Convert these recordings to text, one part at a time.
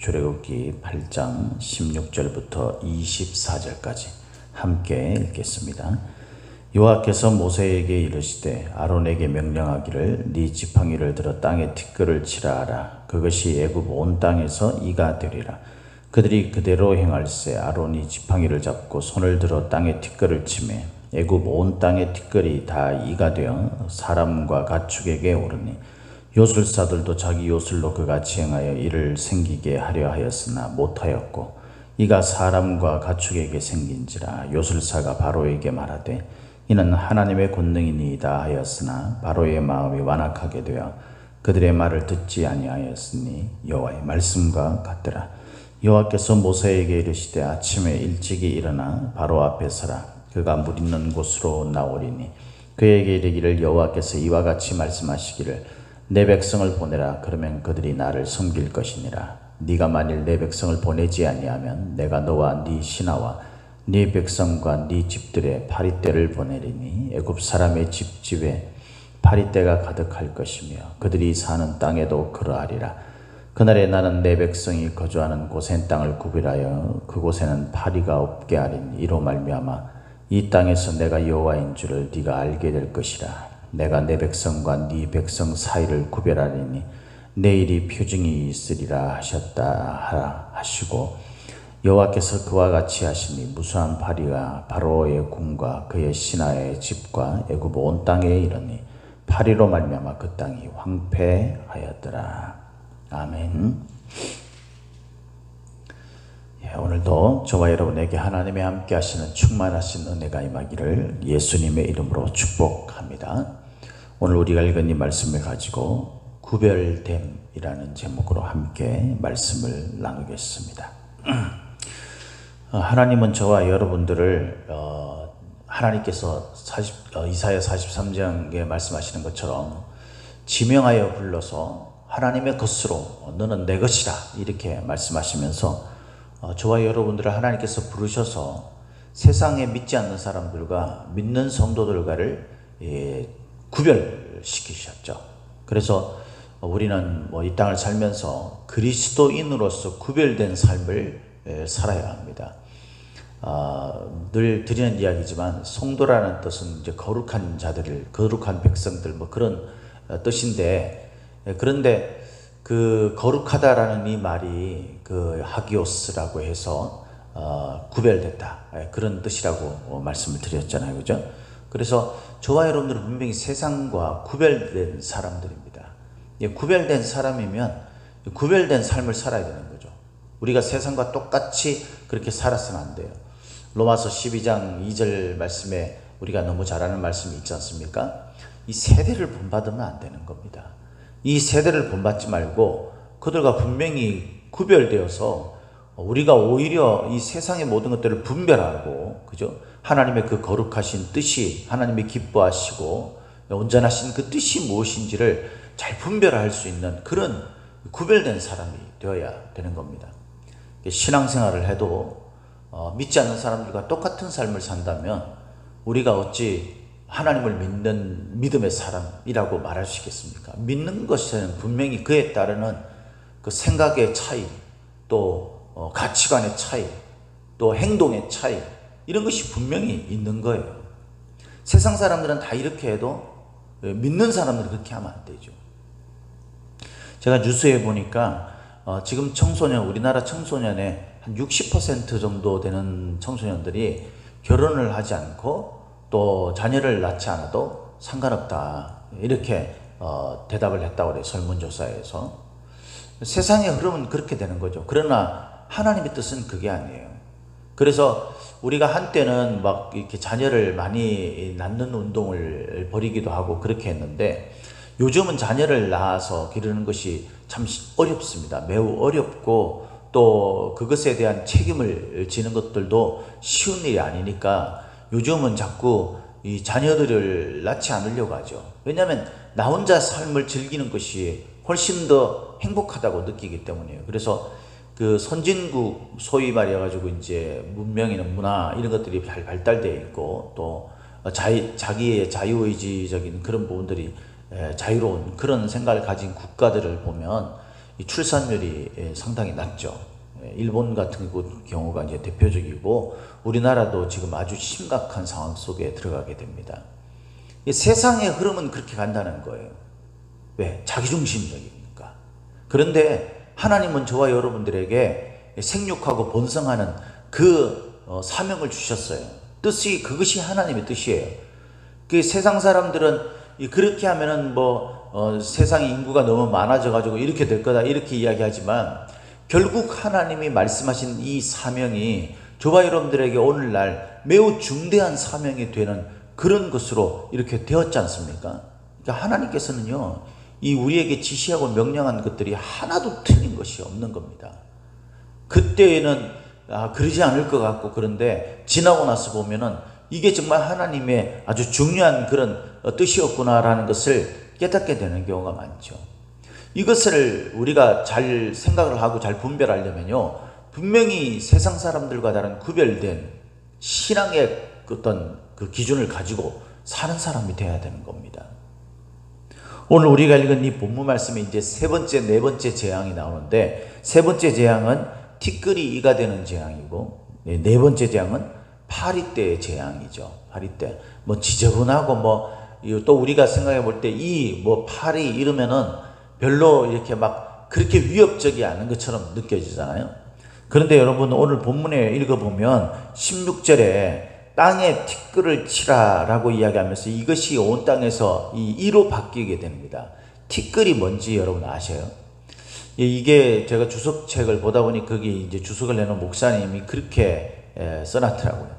출애굽기 8장 16절부터 24절까지 함께 읽겠습니다. 여호와께서 모세에게 이르시되 아론에게 명령하기를 네 지팡이를 들어 땅에 티끌을 치라 하라. 그것이 애굽 온 땅에서 이가 되리라. 그들이 그대로 행할세. 아론이 지팡이를 잡고 손을 들어 땅에 티끌을 치매 애굽 온 땅의 티끌이 다 이가 되어 사람과 가축에게 오르니 요술사들도 자기 요술로 그같이 행하여 이를 생기게 하려 하였으나 못하였고 이가 사람과 가축에게 생긴지라. 요술사가 바로에게 말하되 이는 하나님의 권능이니이다 하였으나 바로의 마음이 완악하게 되어 그들의 말을 듣지 아니하였으니 여호와의 말씀과 같더라. 여호와께서 모세에게 이르시되 아침에 일찍이 일어나 바로 앞에 서라. 그가 물 있는 곳으로 나오리니 그에게 이르기를 여호와께서 이와 같이 말씀하시기를 내 백성을 보내라. 그러면 그들이 나를 섬길 것이니라. 네가 만일 내 백성을 보내지 아니하면 내가 너와 네 신하와 네 백성과 네 집들에 파리떼를 보내리니 애굽 사람의 집집에 파리떼가 가득할 것이며 그들이 사는 땅에도 그러하리라. 그날에 나는 내 백성이 거주하는 고센 땅을 구별하여 그곳에는 파리가 없게 하리니 이로 말미암아 이 땅에서 내가 여호와인 줄을 네가 알게 될 것이라. 내가 내 백성과 네 백성 사이를 구별하리니 내일이 표징이 있으리라 하셨다 하시고 여호와께서 그와 같이 하시니 무수한 파리가 바로의 궁과 그의 신하의 집과 애굽 온 땅에 이르니 파리로 말미암아 그 땅이 황폐하였더라. 아멘. 오늘도 저와 여러분에게 하나님의 함께 하시는 충만하신 은혜가 임하기를 예수님의 이름으로 축복합니다. 오늘 우리가 읽은 이 말씀을 가지고 구별됨이라는 제목으로 함께 말씀을 나누겠습니다. 하나님은 저와 여러분들을 하나님께서 이사야 43장에 말씀하시는 것처럼 지명하여 불러서 하나님의 것으로 너는 내 것이다 이렇게 말씀하시면서 저와 여러분들을 하나님께서 부르셔서 세상에 믿지 않는 사람들과 믿는 성도들과를 구별시키셨죠. 그래서 우리는 이 땅을 살면서 그리스도인으로서 구별된 삶을 살아야 합니다. 늘 드리는 이야기지만 성도라는 뜻은 이제 거룩한 자들을, 거룩한 백성들 그런 뜻인데, 그런데 그 거룩하다라는 이 말이 그 하기오스라고 해서 구별됐다 그런 뜻이라고 말씀을 드렸잖아요, 그죠? 그래서 저와 여러분들은 분명히 세상과 구별된 사람들입니다. 구별된 사람이면 구별된 삶을 살아야 되는 거죠. 우리가 세상과 똑같이 그렇게 살았으면 안 돼요. 로마서 12장 2절 말씀에 우리가 너무 잘 아는 말씀이 있지 않습니까? 이 세대를 본받으면 안 되는 겁니다. 이 세대를 본받지 말고 그들과 분명히 구별되어서 우리가 오히려 이 세상의 모든 것들을 분별하고, 그죠? 하나님의 그 거룩하신 뜻이, 하나님이 기뻐하시고 온전하신 그 뜻이 무엇인지를 잘 분별할 수 있는 그런 구별된 사람이 되어야 되는 겁니다. 신앙생활을 해도 믿지 않는 사람들과 똑같은 삶을 산다면 우리가 어찌 하나님을 믿는 믿음의 사람이라고 말할 수 있겠습니까? 믿는 것에는 분명히 그에 따르는 그 생각의 차이, 또 가치관의 차이, 또 행동의 차이, 이런 것이 분명히 있는 거예요. 세상 사람들은 다 이렇게 해도 믿는 사람들은 그렇게 하면 안 되죠. 제가 뉴스에 보니까 지금 청소년, 우리나라 청소년의 한 60% 정도 되는 청소년들이 결혼을 하지 않고 또 자녀를 낳지 않아도 상관없다 이렇게 대답을 했다고 그래요. 설문조사에서. 세상의 흐름은 그렇게 되는 거죠. 그러나 하나님의 뜻은 그게 아니에요. 그래서 우리가 한때는 막 이렇게 자녀를 많이 낳는 운동을 벌이기도 하고 그렇게 했는데 요즘은 자녀를 낳아서 기르는 것이 참 어렵습니다. 매우 어렵고 또 그것에 대한 책임을 지는 것들도 쉬운 일이 아니니까 요즘은 자꾸 이 자녀들을 낳지 않으려고 하죠. 왜냐하면 나 혼자 삶을 즐기는 것이 훨씬 더 행복하다고 느끼기 때문이에요. 그래서 그 선진국 소위 말해가지고 이제 문명이나 문화 이런 것들이 잘 발달되어 있고 또 자기의 자유의지적인 그런 부분들이 자유로운 그런 생각을 가진 국가들을 보면 이 출산율이 상당히 낮죠. 일본 같은 경우가 이제 대표적이고 우리나라도 지금 아주 심각한 상황 속에 들어가게 됩니다. 세상의 흐름은 그렇게 간다는 거예요. 왜? 자기중심적이니까. 그런데 하나님은 저와 여러분들에게 생육하고 번성하는 그 사명을 주셨어요. 뜻이 그것이 하나님의 뜻이에요. 그 세상 사람들은 그렇게 하면은 세상 인구가 너무 많아져 가지고 이렇게 될 거다 이렇게 이야기하지만 결국 하나님이 말씀하신 이 사명이 저와 여러분들에게 오늘날 매우 중대한 사명이 되는 그런 것으로 이렇게 되었지 않습니까? 그러니까 하나님께서는요, 이 우리에게 지시하고 명령한 것들이 하나도 틀린 것이 없는 겁니다. 그때에는 그러지 않을 것 같고, 그런데 지나고 나서 보면은 이게 정말 하나님의 아주 중요한 그런 뜻이었구나라는 것을 깨닫게 되는 경우가 많죠. 이것을 우리가 잘 생각을 하고 잘 분별하려면요, 분명히 세상 사람들과 다른 구별된 신앙의 어떤 그 기준을 가지고 사는 사람이 되어야 되는 겁니다. 오늘 우리가 읽은 이 본문 말씀에 이제 세 번째, 네 번째 재앙이 나오는데, 세 번째 재앙은 티끌이 이가 되는 재앙이고, 네 번째 재앙은 파리떼의 재앙이죠. 파리떼. 지저분하고 또 우리가 생각해 볼 때 이 파리 이러면은 별로 이렇게 막 그렇게 위협적이 않은 것처럼 느껴지잖아요. 그런데 여러분 오늘 본문에 읽어보면 16절에 땅에 티끌을 치라 라고 이야기하면서 이것이 온 땅에서 이 이로 바뀌게 됩니다. 티끌이 뭔지 여러분 아셔요? 이게 제가 주석책을 보다 보니 거기 이제 주석을 내놓은 목사님이 그렇게 써놨더라고요.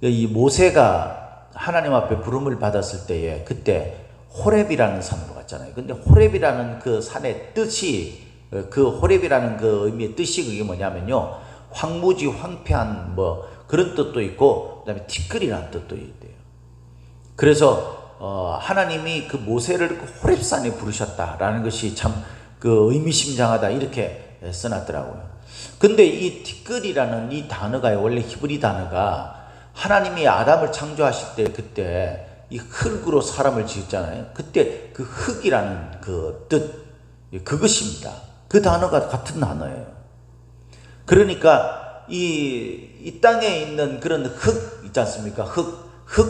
이 모세가 하나님 앞에 부름을 받았을 때에 그때 호렙이라는 산으로 갔잖아요. 근데 호렙이라는 그 산의 뜻이, 그 호렙이라는 그 의미의 뜻이 그게 뭐냐면요, 황무지 황폐한 그런 뜻도 있고, 그 다음에 티끌이라는 뜻도 있대요. 그래서 하나님이 그 모세를 호렙산에 부르셨다라는 것이 참 그 의미심장하다 이렇게 써놨더라고요. 근데 이 티끌이라는 이 단어가 원래 히브리 단어가 하나님이 아담을 창조하실 때 그때 이 흙으로 사람을 지었잖아요. 그때 그 흙이라는 그 뜻, 그것입니다. 그 단어가 같은 단어예요. 그러니까 이 땅에 있는 그런 흙 있지 않습니까? 흙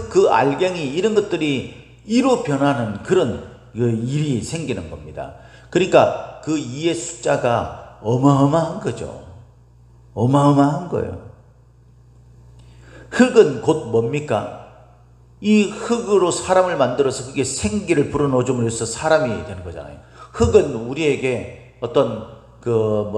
그 알갱이 이런 것들이 이로 변하는 그런 일이 생기는 겁니다. 그러니까 그 이의 숫자가 어마어마한 거죠. 어마어마한 거예요. 흙은 곧 뭡니까? 이 흙으로 사람을 만들어서 그게 생기를 불어넣어줌으로 해서 사람이 되는 거잖아요. 흙은 우리에게 어떤 그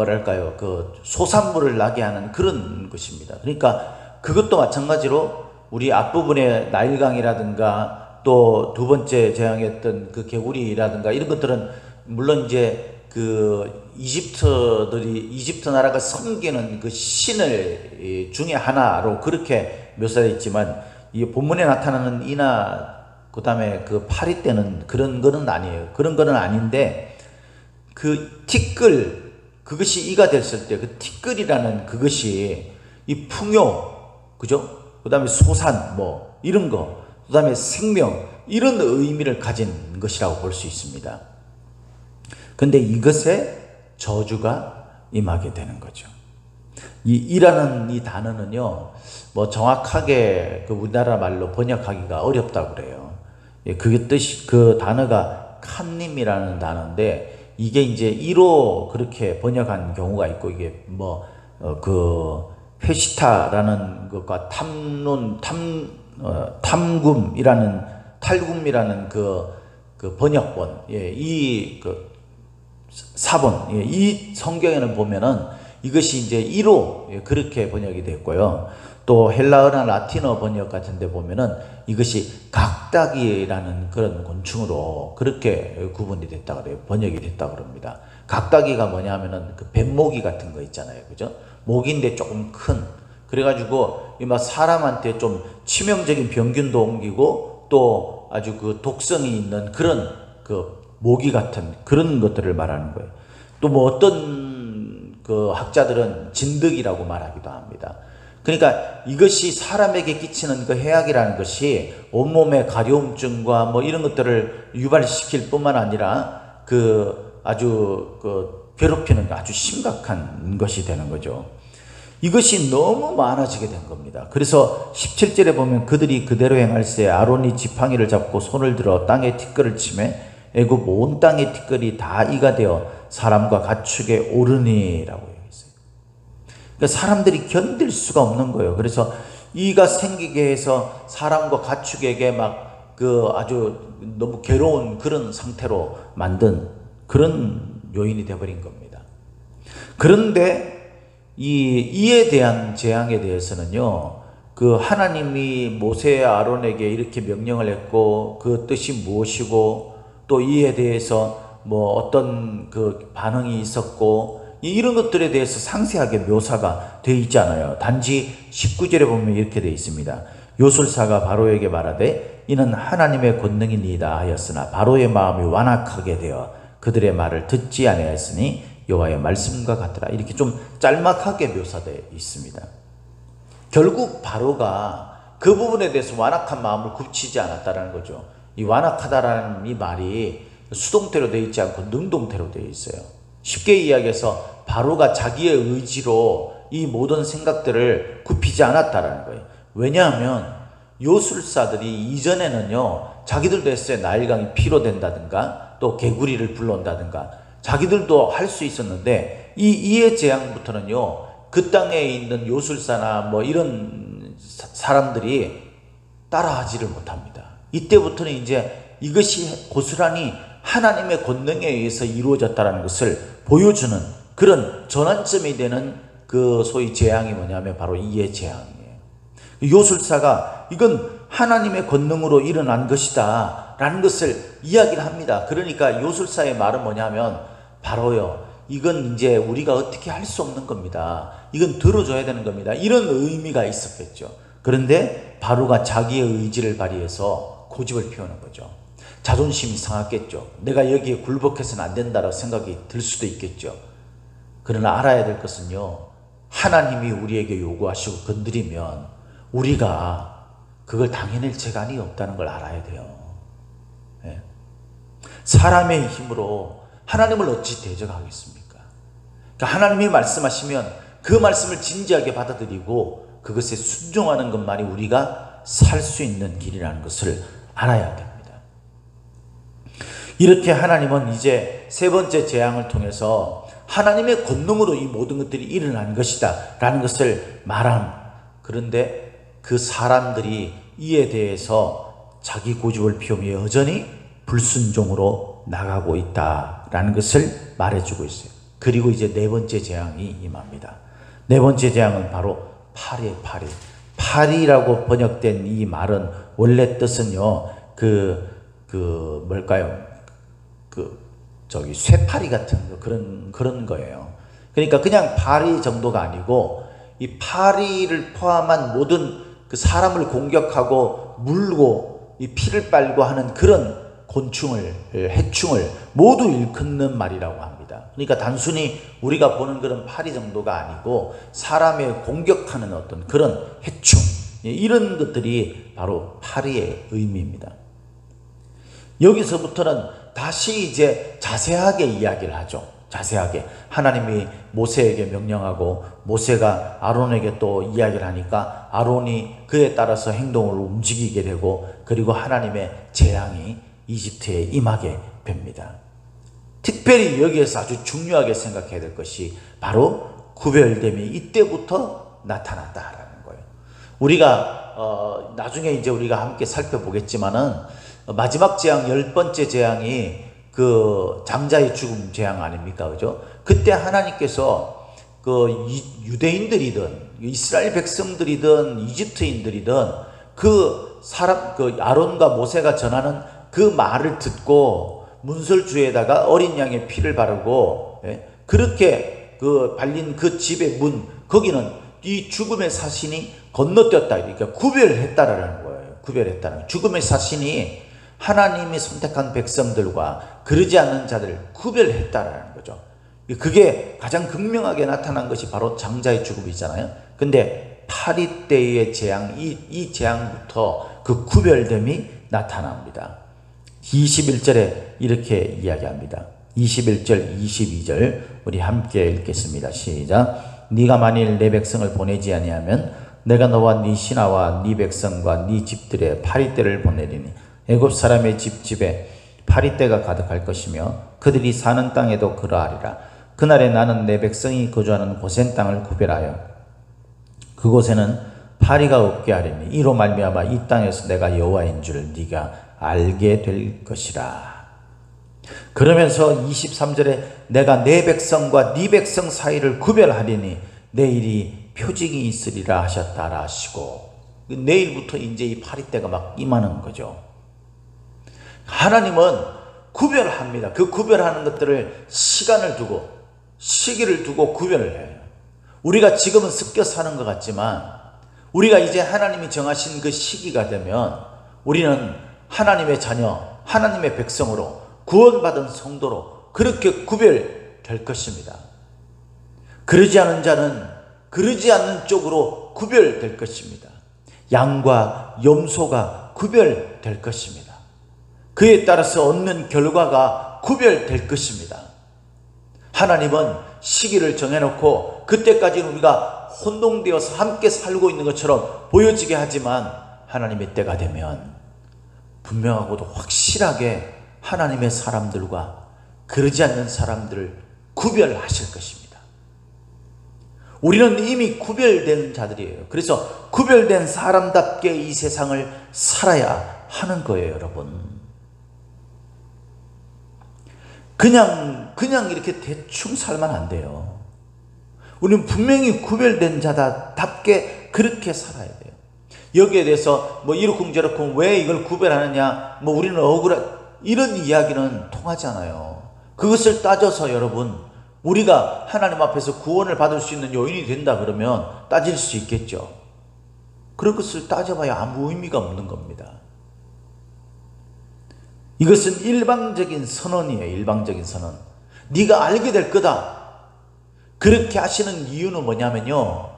소산물을 나게 하는 그런 것입니다. 그러니까 그것도 마찬가지로 우리 앞부분의 나일강이라든가 또 두 번째 재앙했던 그 개구리라든가 이런 것들은 물론 이제 그 이집트 나라가 섬기는 그 신을 중에 하나로 그렇게 묘사되어 있지만 이 본문에 나타나는 이나 그 다음에 그 파리떼는 그런 거는 아니에요. 그런 거는 아닌데 그 티끌, 그것이 이가 됐을 때 그 티끌이라는 그것이 이 풍요, 그죠? 그 다음에 소산 이런 거, 그 다음에 생명 이런 의미를 가진 것이라고 볼 수 있습니다. 근데 이것에 저주가 임하게 되는 거죠. 이라는 이 단어는요, 정확하게 그 우리나라 말로 번역하기가 어렵다고 그래요. 그게 뜻이, 그 단어가 칸님이라는 단어인데, 이게 이제 이로 그렇게 번역한 경우가 있고, 이게 페시타라는 것과 탈굼이라는 그 번역본, 사본, 이 성경에는 보면은 이것이 이제 이로 그렇게 번역이 됐고요. 또 헬라어나 라틴어 번역 같은 데 보면은 이것이 각다기라는 그런 곤충으로 그렇게 구분이 됐다 그래요. 번역이 됐다 그럽니다. 각다기가 뭐냐면은 그 뱀모기 같은 거 있잖아요. 그죠? 모기인데 조금 큰. 그래가지고 막 사람한테 좀 치명적인 병균도 옮기고 또 아주 그 독성이 있는 그런 그 모기 같은 그런 것들을 말하는 거예요. 또 어떤 그 학자들은 진드기라고 말하기도 합니다. 그러니까 이것이 사람에게 끼치는 그 해악이라는 것이 온몸의 가려움증과 이런 것들을 유발시킬 뿐만 아니라 그 아주 그 괴롭히는 아주 심각한 것이 되는 거죠. 이것이 너무 많아지게 된 겁니다. 그래서 17절에 보면 그들이 그대로 행할세 아론이 지팡이를 잡고 손을 들어 땅에 티끌을 치매 애굽 온 땅의 티끌이 다 이가 되어 사람과 가축에 오르니라고 얘기했어요. 그러니까 사람들이 견딜 수가 없는 거예요. 그래서 이가 생기게 해서 사람과 가축에게 막 아주 너무 괴로운 그런 상태로 만든 그런 요인이 되어버린 겁니다. 그런데 이에 대한 재앙에 대해서는요, 하나님이 모세 아론에게 이렇게 명령을 했고 그 뜻이 무엇이고 또 이에 대해서 어떤 반응이 있었고 이런 것들에 대해서 상세하게 묘사가 되어 있잖아요. 단지 19절에 보면 이렇게 되어 있습니다. 요술사가 바로에게 말하되 이는 하나님의 권능이니이다 하였으나 바로의 마음이 완악하게 되어 그들의 말을 듣지 아니하였으니 여호와의 말씀과 같더라. 이렇게 좀 짤막하게 묘사되어 있습니다. 결국 바로가 그 부분에 대해서 완악한 마음을 굳히지 않았다는 거죠. 이 완악하다라는 이 말이 수동태로 되어 있지 않고 능동태로 되어 있어요. 쉽게 이야기해서 바로가 자기의 의지로 이 모든 생각들을 굽히지 않았다는 거예요. 왜냐하면 요술사들이 이전에는요, 자기들도 했어요. 나일강이 피로 된다든가 또 개구리를 불러온다든가 자기들도 할 수 있었는데 이의 재앙부터는요, 그 땅에 있는 요술사나 이런 사람들이 따라하지를 못합니다. 이때부터는 이제 이것이 고스란히 하나님의 권능에 의해서 이루어졌다는 것을 보여주는 그런 전환점이 되는 소위 재앙이 뭐냐면 바로 이의 재앙이에요. 요술사가 이건 하나님의 권능으로 일어난 것이다 라는 것을 이야기를 합니다. 그러니까 요술사의 말은 뭐냐면 바로요, 이건 이제 우리가 어떻게 할 수 없는 겁니다. 이건 들어줘야 되는 겁니다. 이런 의미가 있었겠죠. 그런데 바로가 자기의 의지를 발휘해서 고집을 피우는 거죠. 자존심이 상했겠죠. 내가 여기에 굴복해서는 안 된다라고 생각이 들 수도 있겠죠. 그러나 알아야 될 것은요, 하나님이 우리에게 요구하시고 건드리면 우리가 그걸 당해낼 재간이 없다는 걸 알아야 돼요. 네. 사람의 힘으로 하나님을 어찌 대적하겠습니까? 그러니까 하나님이 말씀하시면 그 말씀을 진지하게 받아들이고 그것에 순종하는 것만이 우리가 살 수 있는 길이라는 것을 알아야 됩니다. 이렇게 하나님은 이제 세 번째 재앙을 통해서 하나님의 권능으로 이 모든 것들이 일어난 것이다 라는 것을 말함. 그런데 그 사람들이 이에 대해서 자기 고집을 피우며 여전히 불순종으로 나가고 있다라는 것을 말해주고 있어요. 그리고 이제 네 번째 재앙이 임합니다. 네 번째 재앙은 바로 파리예요. 파리라고 번역된 이 말은 원래 뜻은요, 뭘까요? 쇠파리 같은 그런 거예요. 그러니까 그냥 파리 정도가 아니고 이 파리를 포함한 모든 사람을 공격하고 물고 이 피를 빨고 하는 그런 곤충을, 해충을 모두 일컫는 말이라고 합니다. 그러니까 단순히 우리가 보는 그런 파리 정도가 아니고 사람을 공격하는 어떤 그런 해충, 이런 것들이 바로 파리의 의미입니다. 여기서부터는 다시 이제 자세하게 이야기를 하죠. 자세하게 하나님이 모세에게 명령하고 모세가 아론에게 또 이야기를 하니까 아론이 그에 따라서 행동을 움직이게 되고 그리고 하나님의 재앙이 이집트에 임하게 됩니다. 특별히 여기에서 아주 중요하게 생각해야 될 것이 바로 구별됨이 이때부터 나타났다라는 거예요. 우리가 나중에 이제 우리가 함께 살펴보겠지만은 마지막 재앙 10번째 재앙이 장자의 죽음 재앙 아닙니까? 그죠? 그때 하나님께서 유대인들이든 이스라엘 백성들이든 이집트인들이든 아론과 모세가 전하는 그 말을 듣고 문설주에다가 어린 양의 피를 바르고, 그렇게 발린 그 집의 문, 거기는 이 죽음의 사신이 건너뛰었다. 그러니까 구별했다라는 거예요. 구별했다는. 죽음의 사신이 하나님이 선택한 백성들과 그러지 않는 자들을 구별했다라는 거죠. 그게 가장 극명하게 나타난 것이 바로 장자의 죽음이잖아요. 근데 파리 때의 재앙, 이 재앙부터 그 구별됨이 나타납니다. 21절에 이렇게 이야기합니다. 21절, 22절 우리 함께 읽겠습니다. 시작. 네가 만일 내 백성을 보내지 아니하면 내가 너와 네 신하와 네 백성과 네 집들에 파리떼를 보내리니 애굽 사람의 집집에 파리떼가 가득할 것이며 그들이 사는 땅에도 그러하리라. 그날에 나는 내 백성이 거주하는 고센 땅을 구별하여 그곳에는 파리가 없게 하리니 이로 말미암아 이 땅에서 내가 여호와인 줄 네가 알게 될 것이라. 그러면서 23절에 내가 내 백성과 네 백성 사이를 구별하리니 내일이 표징이 있으리라 하셨다라 하시고, 내일부터 이제 이 파리떼가 막 임하는 거죠. 하나님은 구별합니다. 그 구별하는 것들을 시간을 두고 시기를 두고 구별을 해요. 우리가 지금은 섞여 사는 것 같지만 우리가 이제 하나님이 정하신 그 시기가 되면 우리는 하나님의 자녀, 하나님의 백성으로 구원받은 성도로 그렇게 구별될 것입니다. 그러지 않은 자는 그러지 않는 쪽으로 구별될 것입니다. 양과 염소가 구별될 것입니다. 그에 따라서 얻는 결과가 구별될 것입니다. 하나님은 시기를 정해놓고 그때까지는 우리가 혼동되어서 함께 살고 있는 것처럼 보여지게 하지만 하나님의 때가 되면 분명하고도 확실하게 하나님의 사람들과 그러지 않는 사람들을 구별하실 것입니다. 우리는 이미 구별된 자들이에요. 그래서 구별된 사람답게 이 세상을 살아야 하는 거예요, 여러분. 그냥 이렇게 대충 살면 안 돼요. 우리는 분명히 구별된 자답게 그렇게 살아야 돼요. 여기에 대해서 뭐 이러쿵저러쿵 왜 이걸 구별하느냐, 뭐 우리는 이런 이야기는 통하지 않아요. 그것을 따져서 여러분, 우리가 하나님 앞에서 구원을 받을 수 있는 요인이 된다 그러면 따질 수 있겠죠. 그런 것을 따져봐야 아무 의미가 없는 겁니다. 이것은 일방적인 선언이에요. 일방적인 선언. 네가 알게 될 거다. 그렇게 하시는 이유는 뭐냐면요,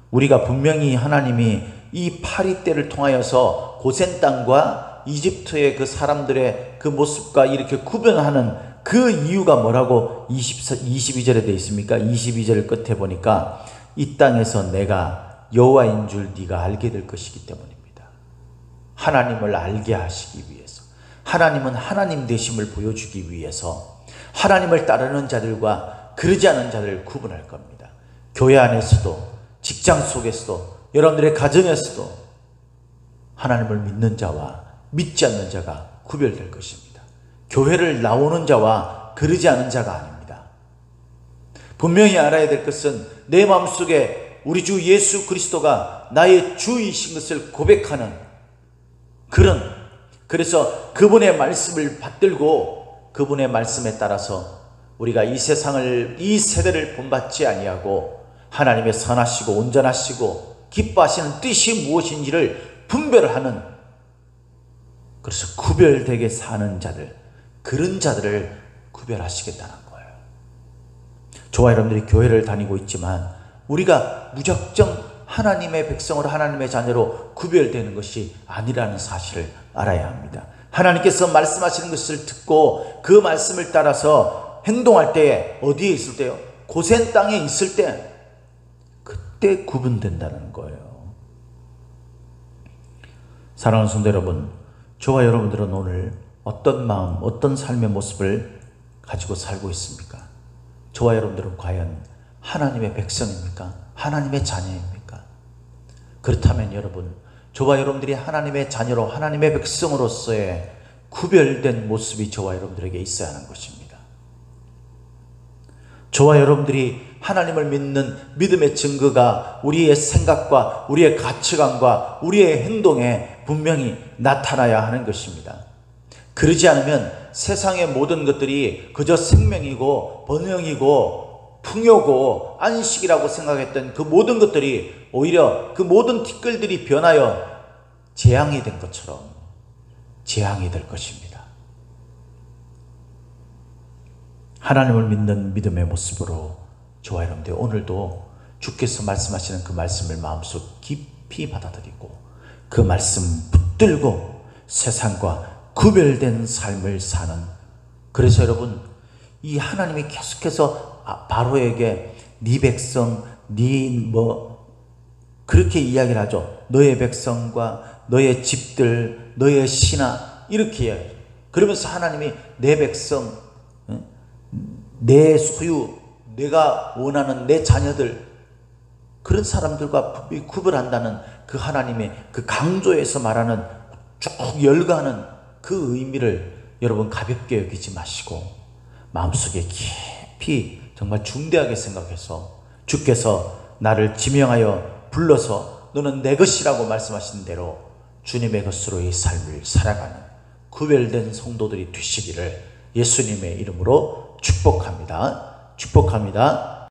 우리가 분명히 하나님이 이 파리떼를 통하여서 고센 땅과 이집트의 그 사람들의 그 모습과 이렇게 구별하는 그 이유가 뭐라고 22절에 되어 있습니까? 22절 끝에 보니까 이 땅에서 내가 여호와인 줄 네가 알게 될 것이기 때문입니다. 하나님을 알게 하시기 위해서, 하나님은 하나님 되심을 보여주기 위해서 하나님을 따르는 자들과 그러지 않은 자들을 구분할 겁니다. 교회 안에서도, 직장 속에서도, 여러분들의 가정에서도 하나님을 믿는 자와 믿지 않는 자가 구별될 것입니다. 교회를 나오는 자와 그러지 않은 자가 아닙니다. 분명히 알아야 될 것은 내 마음속에 우리 주 예수 그리스도가 나의 주이신 것을 고백하는 그래서 그분의 말씀을 받들고 그분의 말씀에 따라서 우리가 이 세대를 본받지 아니하고 하나님의 선하시고 온전하시고 기뻐하시는 뜻이 무엇인지를 분별하는, 그래서 구별되게 사는 자들, 그런 자들을 구별하시겠다는 거예요. 저와 여러분들이 교회를 다니고 있지만 우리가 무작정 하나님의 백성으로, 하나님의 자녀로 구별되는 것이 아니라는 사실을 알아야 합니다. 하나님께서 말씀하시는 것을 듣고 그 말씀을 따라서 행동할 때에 어디에 있을 때요? 고센 땅에 있을 때, 그때 구분된다는 거예요. 사랑하는 성도 여러분, 저와 여러분들은 오늘 어떤 마음, 어떤 삶의 모습을 가지고 살고 있습니까? 저와 여러분들은 과연 하나님의 백성입니까? 하나님의 자녀입니까? 그렇다면 여러분, 저와 여러분들이 하나님의 자녀로, 하나님의 백성으로서의 구별된 모습이 저와 여러분들에게 있어야 하는 것입니다. 저와 여러분들이 하나님을 믿는 믿음의 증거가 우리의 생각과 우리의 가치관과 우리의 행동에 분명히 나타나야 하는 것입니다. 그러지 않으면 세상의 모든 것들이 그저 생명이고 번영이고 풍요고 안식이라고 생각했던 그 모든 것들이 오히려 그 모든 티끌들이 변하여 재앙이 된 것처럼 재앙이 될 것입니다. 하나님을 믿는 믿음의 모습으로 저와 여러분들 오늘도 주께서 말씀하시는 그 말씀을 마음속 깊이 받아들이고 그 말씀 붙들고 세상과 구별된 삶을 사는, 그래서 여러분 이 하나님이 계속해서 바로에게 네 백성, 그렇게 이야기를 하죠. 너의 백성과 너의 집들, 너의 신하, 이렇게 이야기해요. 그러면서 하나님이 내 백성, 내 소유, 내가 원하는 내 자녀들, 그런 사람들과 구별한다는 그 하나님의 그 강조에서 말하는 쭉 열거하는 그 의미를 여러분 가볍게 여기지 마시고 마음속에 깊이 정말 중대하게 생각해서 주께서 나를 지명하여 불러서 너는 내 것이라고 말씀하신 대로 주님의 것으로 이 삶을 살아가는 구별된 성도들이 되시기를 예수님의 이름으로 축복합니다. 축복합니다.